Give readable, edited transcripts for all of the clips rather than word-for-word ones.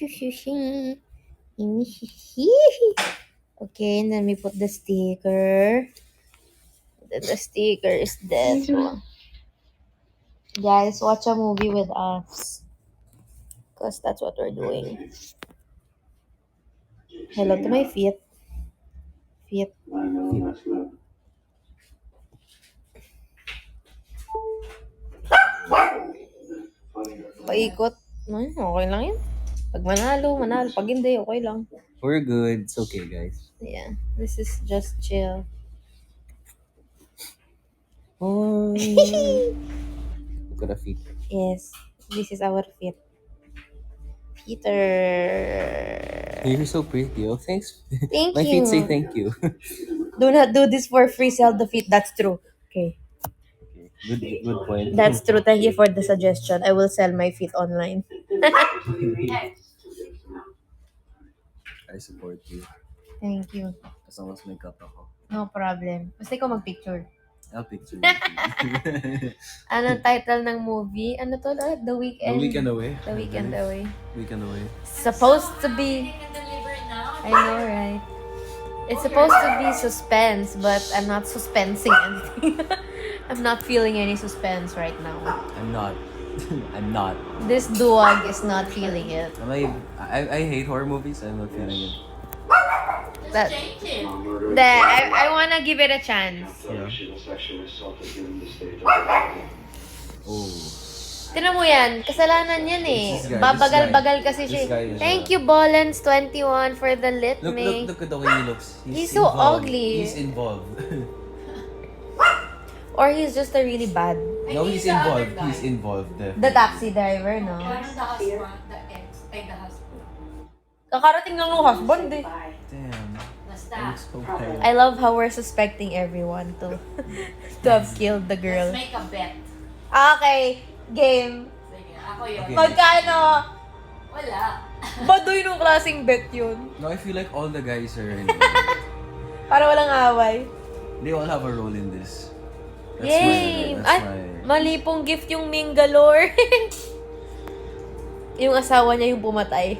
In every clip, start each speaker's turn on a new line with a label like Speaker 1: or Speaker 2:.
Speaker 1: Okay, and then we put the sticker. The sticker is that one. Guys, watch a movie with us. Because that's what we're doing. Hello to my feet. Feet. Paikot. Ay, okay lang yun. Pag manalo. Pag hindi, okay lang.
Speaker 2: We're good. It's okay, guys.
Speaker 1: Yeah, this is just chill.
Speaker 2: Oh, look at the feet.
Speaker 1: Yes, this is our feet. Peter.
Speaker 2: You're so pretty. Oh, thanks.
Speaker 1: Thank
Speaker 2: My feet say
Speaker 1: you.
Speaker 2: thank you.
Speaker 1: Do not do this for free, sell the feet. That's true. Okay.
Speaker 2: Okay. Good point.
Speaker 1: That's true. Thank you for the suggestion. I will sell my feet online.
Speaker 2: I support you.
Speaker 1: Thank you.
Speaker 2: As long as may cup ako.
Speaker 1: No problem. Basta ikaw mag-picture.
Speaker 2: I'll picture you.
Speaker 1: Anong title ng movie? Ano to? The Weekend.
Speaker 2: The Weekend Away.
Speaker 1: The Weekend Away.
Speaker 2: Weekend Away.
Speaker 1: Supposed to be... I know, right? It's supposed to be suspense, but I'm not suspensing anything. I'm not feeling any suspense right now.
Speaker 2: I'm not. I'm not.
Speaker 1: This duwag is not feeling it.
Speaker 2: I hate horror movies. I'm not feeling it.
Speaker 1: That, I wanna give it a chance.
Speaker 2: Yeah. Oh.
Speaker 1: Tinan mo yan, kasalanan yan eh.
Speaker 2: This guy,
Speaker 1: Babagal-bagal kasi
Speaker 2: this
Speaker 1: siya.
Speaker 2: guy is,
Speaker 1: Thank you, Bolens21 for the lit me.
Speaker 2: Look at the way he looks.
Speaker 1: He's so
Speaker 2: involved.
Speaker 1: ugly.
Speaker 2: He's involved.
Speaker 1: Or he's just a really bad.
Speaker 2: No, he's involved. He's involved.
Speaker 1: The taxi driver, no?
Speaker 3: The husband, the ex, ay the husband.
Speaker 1: Kakarating lang ng husband eh.
Speaker 2: Damn.
Speaker 3: Basta.
Speaker 2: That looks so pale.
Speaker 1: I love how we're suspecting everyone to have killed the girl.
Speaker 3: Let's make a bet.
Speaker 1: Okay, game.
Speaker 3: Sige, ako yun.
Speaker 2: Okay.
Speaker 1: Magkano?
Speaker 3: Wala.
Speaker 1: Baduy nung klaseng bet yun.
Speaker 2: No, I feel like all the guys are
Speaker 1: Para walang away.
Speaker 2: they all have a role in this.
Speaker 1: Yay! Ay, mali pong gift yung Mingalore. Yung asawa niya yung pumatay.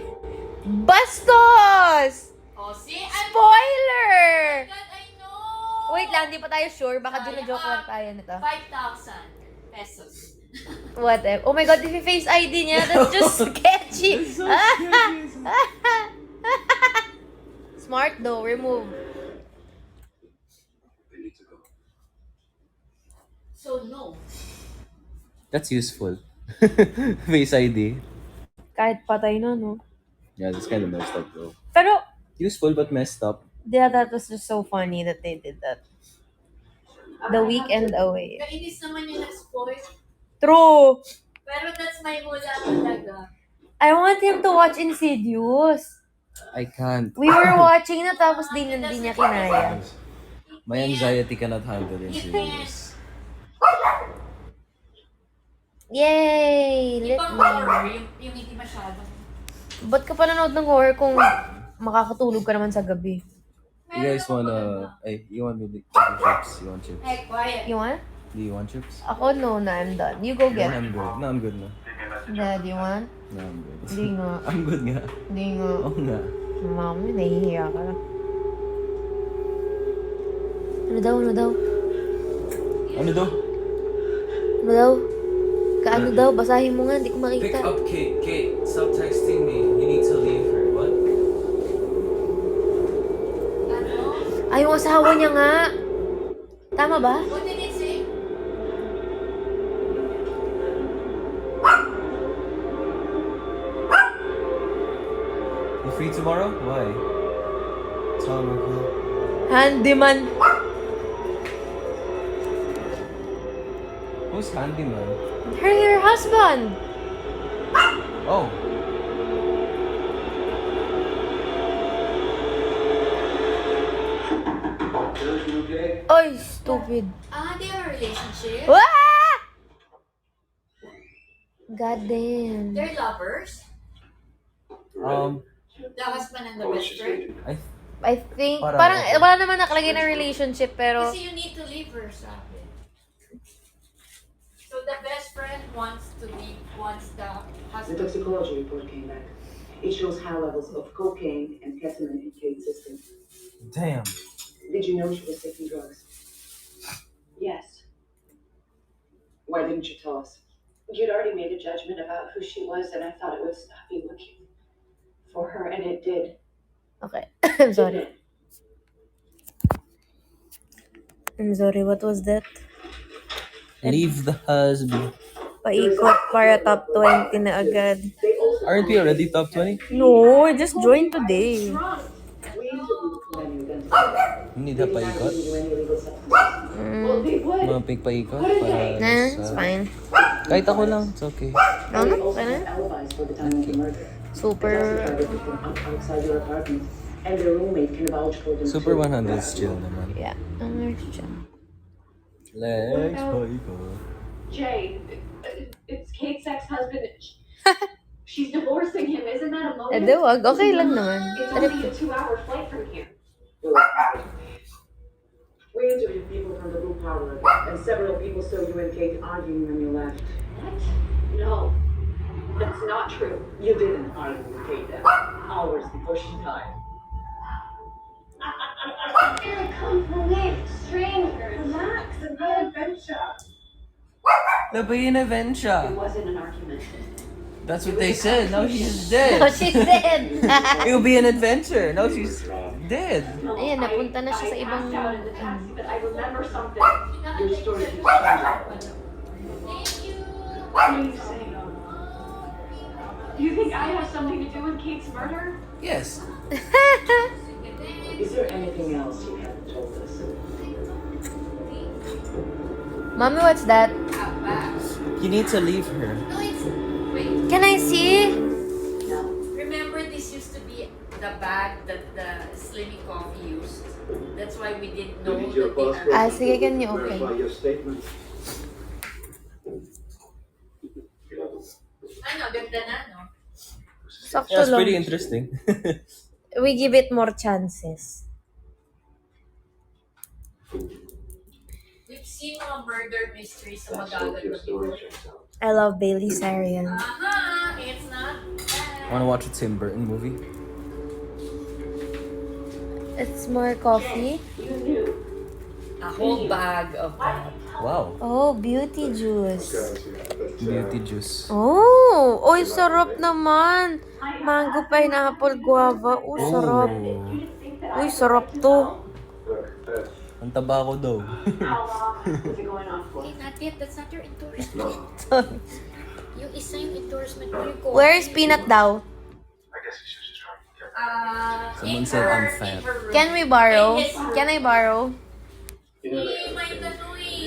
Speaker 1: Bastos!
Speaker 3: Oh, see?
Speaker 1: Spoiler!
Speaker 3: God, I know!
Speaker 1: Wait lang, di pa tayo sure. Baka joke lang tayo nito.
Speaker 3: 5,000 pesos.
Speaker 1: What if? Oh my God, if face ID niya, that's just sketchy.
Speaker 2: That's so sketchy.
Speaker 1: Smart though, remove.
Speaker 3: So, no.
Speaker 2: That's useful. Face ID.
Speaker 1: Kahit patay na, no?
Speaker 2: Yeah, that's kind of messed up though.
Speaker 1: Pero,
Speaker 2: Useful but messed up.
Speaker 1: yeah, that was just so funny that they did that. The Weekend Away.
Speaker 3: Kainis naman yung nag-spoil.
Speaker 1: True!
Speaker 3: Pero that's my hula talaga.
Speaker 1: I want him to watch Insidious.
Speaker 2: I can't.
Speaker 1: We were watching na tapos di niya kinaya.
Speaker 2: My anxiety cannot handle it. Serious.
Speaker 1: Yay! Lit
Speaker 3: Ibang
Speaker 1: me.
Speaker 3: horror, yung hindi masyado.
Speaker 1: Ba't ka pa nanood ng horror kung makakatulog ka naman sa gabi?
Speaker 2: You guys wanna... Hey, you want me to get chips? You want chips?
Speaker 3: Hey, quiet.
Speaker 1: You want?
Speaker 2: Do you want chips?
Speaker 1: Ako, no, na, I'm done. You go
Speaker 2: No,
Speaker 1: get.
Speaker 2: I'm good. No, I'm good na.
Speaker 1: Dad, you want?
Speaker 2: No, I'm good.
Speaker 1: Hindi nga.
Speaker 2: I'm good nga.
Speaker 1: Hindi nga.
Speaker 2: Oo nga.
Speaker 1: Mami, nahihiya ka lang. Ano daw?
Speaker 2: Ano daw?
Speaker 1: Ano daw? Kaano daw? Basahin mo nga, hindi ko
Speaker 4: Pick
Speaker 1: makita.
Speaker 4: up Kate. Kate, stop texting me. You need to leave her. What?
Speaker 3: Ano?
Speaker 1: Ay, yung asawa niya nga. Tama ba?
Speaker 3: What did it say?
Speaker 2: You free tomorrow? Why? Tell him Uncle.
Speaker 1: Handyman.
Speaker 2: Who's handyman?
Speaker 1: Her husband.
Speaker 2: Oh.
Speaker 1: Oy, stupid.
Speaker 3: They have a relationship.
Speaker 1: Ah! God damn.
Speaker 3: They're lovers. The husband and the best friend.
Speaker 1: I think,
Speaker 2: Parang
Speaker 1: parang,
Speaker 2: okay.
Speaker 1: wala naman nakalagay na relationship, pero,
Speaker 3: Kasi you need to leave her, sabi. So the best friend wants to leave, wants the
Speaker 5: The
Speaker 3: husband.
Speaker 5: toxicology report came back. It shows high levels of cocaine and ketamine in Kate's system.
Speaker 2: Damn.
Speaker 5: Did you know she was taking drugs? Yes. Why didn't you tell us? You'd already made a judgment about who she was, and I thought it would stop you looking for her, and it did.
Speaker 1: Okay. I'm
Speaker 5: Didn't
Speaker 1: sorry.
Speaker 5: it?
Speaker 1: I'm sorry, what was that?
Speaker 2: Leave the husband.
Speaker 1: Paikot para top 20 na agad.
Speaker 5: They also
Speaker 2: Aren't we already top 20?
Speaker 1: No, I just joined today.
Speaker 5: we interviewed many identified.
Speaker 2: Hindi
Speaker 5: They
Speaker 2: na
Speaker 5: denied
Speaker 2: paikot.
Speaker 5: using any illegal substances. Well, they would.
Speaker 2: Mga paikot para
Speaker 1: Nah,
Speaker 2: sa...
Speaker 1: it's fine.
Speaker 2: Kahit ako lang, it's okay.
Speaker 1: No,
Speaker 5: They
Speaker 1: no,
Speaker 5: also
Speaker 1: okay
Speaker 5: had
Speaker 1: na.
Speaker 5: alibis for the time of the murder.
Speaker 1: Super.
Speaker 5: Testified that they came outside your apartment, and their roommate can vouch for them
Speaker 2: Super
Speaker 5: too.
Speaker 2: 100 chill naman.
Speaker 1: Yeah. Ano siya?
Speaker 2: Lex, paikot.
Speaker 6: Jay, it's Kate's ex-husband. She's divorcing him. Isn't that a
Speaker 1: Eh,
Speaker 6: motive?
Speaker 1: wag. Okay lang naman.
Speaker 6: It's only a 2-hour flight from here.
Speaker 5: We interviewed people from the Blue Power, and several people saw you and Kate arguing when you left.
Speaker 6: What? No, that's not true.
Speaker 5: You didn't argue with Kate then, hours before she died.
Speaker 6: They're a complete stranger. Relax and have an adventure.
Speaker 2: Labayin na
Speaker 6: It wasn't an argument.
Speaker 2: That's what they said. Now she's
Speaker 1: No,
Speaker 2: dead.
Speaker 1: she's dead.
Speaker 2: It'll be an adventure. Now she's dead.
Speaker 6: No,
Speaker 1: Ayan, napunta na siya sa
Speaker 6: I
Speaker 1: ibang...
Speaker 6: passed out in the taxi, but I remember something.
Speaker 5: Your story keeps changing.
Speaker 6: What are you saying? Do you think I have something to do with Kate's murder?
Speaker 2: Yes.
Speaker 5: Is there anything else you haven't told us?
Speaker 1: Mommy, what's that?
Speaker 2: You need to leave her.
Speaker 3: No, it's... Wait.
Speaker 1: Can I see?
Speaker 3: Remember this used to be the bag that the Slimmy Coffee used? That's why we didn't know that they are...
Speaker 1: Sige, can you open?
Speaker 7: Your statement.
Speaker 3: Ano, ganda na, no?
Speaker 1: Sakto
Speaker 2: That's pretty
Speaker 1: lang.
Speaker 2: interesting.
Speaker 1: We give it more chances.
Speaker 3: We've seen mga murder mysteries sa
Speaker 7: That's what your
Speaker 3: magagal
Speaker 7: story
Speaker 3: before.
Speaker 7: checks out.
Speaker 1: I love Bailey Sarian.
Speaker 3: Aha! It's not bad.
Speaker 2: Wanna watch a Tim Burton movie?
Speaker 1: It's more coffee.
Speaker 6: You knew.
Speaker 3: A whole bag of that.
Speaker 2: Wow.
Speaker 1: Oh, beauty juice.
Speaker 2: Beauty juice.
Speaker 1: Oh! Oy, sarap naman. Mango, pineapple, guava. Oh, sarap.
Speaker 2: Oh.
Speaker 1: Uy, sarap to.
Speaker 2: Ang taba ko daw.
Speaker 6: How long was it going on for?
Speaker 3: Hey, not yet. That's not your endorsement. Yung isa yung endorsement mo yung
Speaker 1: Where is peanut daw?
Speaker 7: I guess he's just trying to get
Speaker 2: Someone said I'm fat.
Speaker 1: Can we borrow? Can I borrow?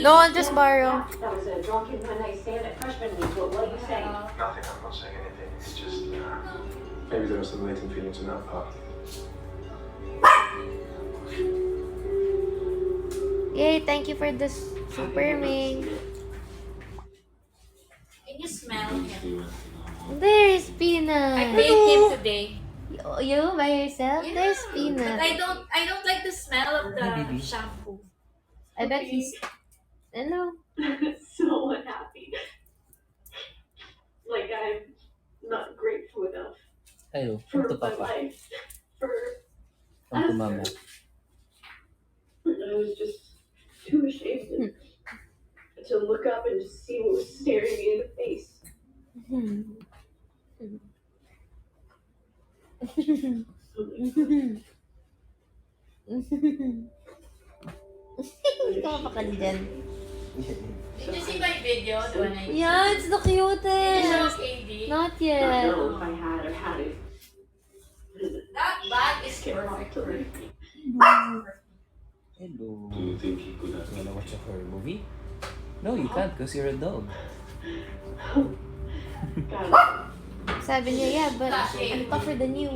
Speaker 1: No, I'll just borrow.
Speaker 6: That was a drunken one-night stand at freshman week. What are you saying?
Speaker 7: nothing. I'm not saying anything. It's just maybe there are some latent feelings in that part.
Speaker 1: Yay, thank you for this super ming.
Speaker 3: Can you smell him?
Speaker 1: There is
Speaker 3: I
Speaker 1: peanut.
Speaker 3: made him today.
Speaker 1: You by yourself?
Speaker 3: Yeah.
Speaker 1: There's
Speaker 3: But
Speaker 1: peanut.
Speaker 3: I don't like the smell of the
Speaker 2: Hey, baby.
Speaker 3: shampoo.
Speaker 1: I bet he's... Hello.
Speaker 6: So unhappy. Like I'm not grateful enough
Speaker 2: Hello.
Speaker 6: for
Speaker 2: Come to
Speaker 6: my
Speaker 2: Papa.
Speaker 6: life. For
Speaker 2: Come to Mama.
Speaker 6: I was just too ashamed to look up and just see what was staring me in the face.
Speaker 1: Hindi ka mapakali dyan.
Speaker 3: Did you see my video? The one I...
Speaker 1: Yeah, it's the
Speaker 3: Did you show
Speaker 1: cutest.
Speaker 3: KD?
Speaker 1: Not
Speaker 6: I
Speaker 1: yet.
Speaker 6: don't know if I had or had it.
Speaker 3: That bag is
Speaker 6: Scared off
Speaker 3: perfect
Speaker 6: to
Speaker 3: for
Speaker 6: me.
Speaker 3: me.
Speaker 2: Hello.
Speaker 7: Do you think he could have?
Speaker 2: You wanna watch a horror movie? No, you can't because you're a dog.
Speaker 6: God.
Speaker 1: Sabi niya, yeah, but I'm tougher than you.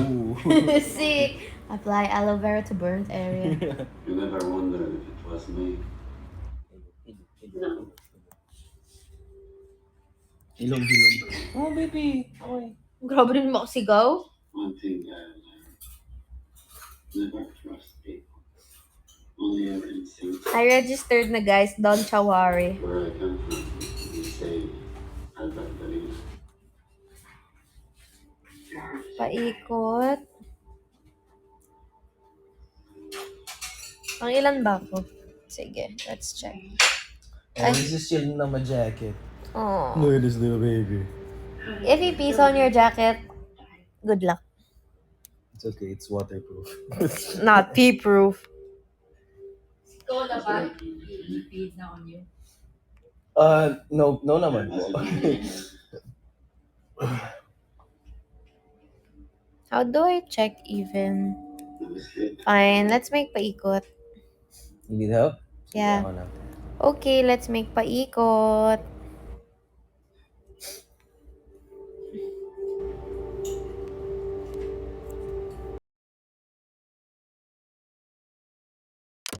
Speaker 2: Ooh.
Speaker 1: Sick. Apply aloe vera to burnt area.
Speaker 7: You never wondered if it was me.
Speaker 6: No.
Speaker 2: Hilong. Oh, baby. Okay.
Speaker 1: Grabe rin makasigaw.
Speaker 7: One thing I learned: never trust people. Only ever instinct.
Speaker 1: I registered na guys, don't worry.
Speaker 7: Where I come from, we say, Albert Dalina.
Speaker 1: paikot. Ang ilan ba ako? Sige, let's check.
Speaker 2: And this is chill na ma-jacket.
Speaker 1: Oh.
Speaker 2: Look at this little baby.
Speaker 1: If you piece on your jacket, good luck.
Speaker 2: It's okay, it's waterproof.
Speaker 1: Not pee-proof.
Speaker 3: Ikaw na ba? I-feed na on you.
Speaker 2: No naman po.
Speaker 1: How do I check even? Fine, let's make paikot.
Speaker 2: You need help?
Speaker 1: Yeah.
Speaker 2: Ako na.
Speaker 1: Okay, let's make paikot.